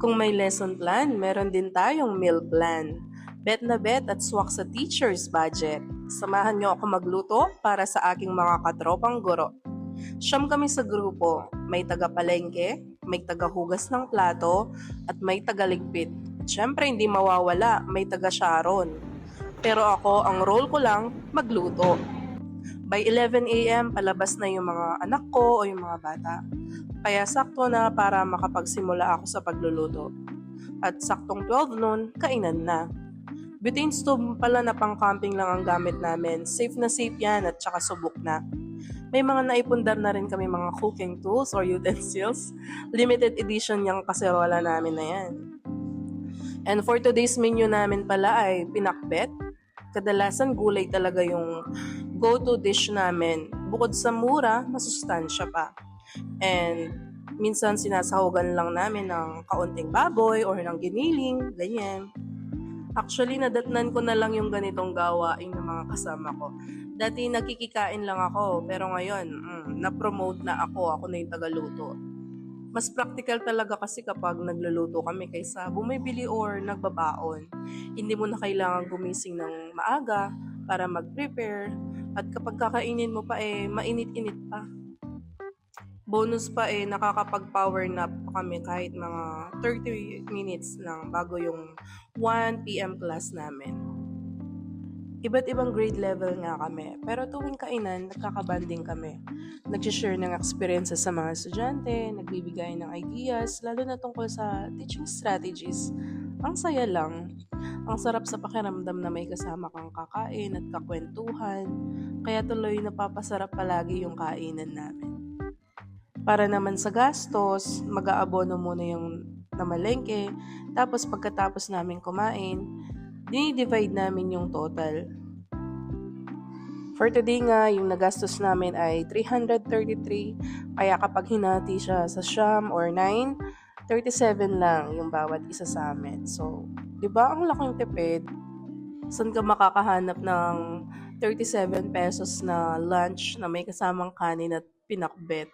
Kung may lesson plan, meron din tayong meal plan. Bet na bet at swak sa teacher's budget. Samahan niyo ako magluto para sa aking mga katropang guro. Siyam kami sa grupo. May taga-palengke, may taga-hugas ng plato, at may taga-ligpit. Siyempre hindi mawawala, may taga-sharon. Pero ako, ang role ko lang, magluto. By 11 a.m., palabas na yung mga anak ko o yung mga bata. Kaya sakto na para makapagsimula ako sa pagluluto. At saktong 12 noon, kainan na. Butane stove pala na pang-camping lang ang gamit namin. Safe na safe yan at saka subok na. May mga naipundar na rin kami mga cooking tools or utensils. Limited edition yung kaserola namin na yan. And for today's menu namin pala ay pinakbet. Kadalasan gulay talaga yung go-to dish namin. Bukod sa mura, masustansya pa. And minsan sinasahugan lang namin ng kaunting baboy or ng giniling, ganyan. Actually, nadatnan ko na lang yung ganitong gawain ng mga kasama ko. Dati nakikikain lang ako, pero ngayon, na-promote na ako na yung tagaluto. Mas practical talaga kasi kapag nagluluto kami kaysa bumibili or nagbabaon. Hindi mo na kailangan gumising ng maaga para mag-prepare. At kapag kakainin mo pa mainit-init pa. Bonus pa nakakapag-power nap kami kahit mga 30 minutes lang bago yung 1 p.m. class namin. Iba't ibang grade level nga kami, pero tuwing kainan, nagkakabanding kami. Nag-share ng experiences sa mga estudyante, nagbibigay ng ideas, lalo na tungkol sa teaching strategies. Ang saya lang. Ang sarap sa pakiramdam na may kasama kang kakain at kakwentuhan, kaya tuloy napapasarap palagi yung kainan namin. Para naman sa gastos, mag-aabono muna yung namalengke, tapos pagkatapos namin kumain, dinidivide namin yung total. For today nga, yung nagastos namin ay 333, kaya kapag hinati siya sa siyam or 9, 37 lang yung bawat isa sa amin. So, di ba ang laking tipid? Saan ka makakahanap ng 37 pesos na lunch na may kasamang kanin at pinakbet?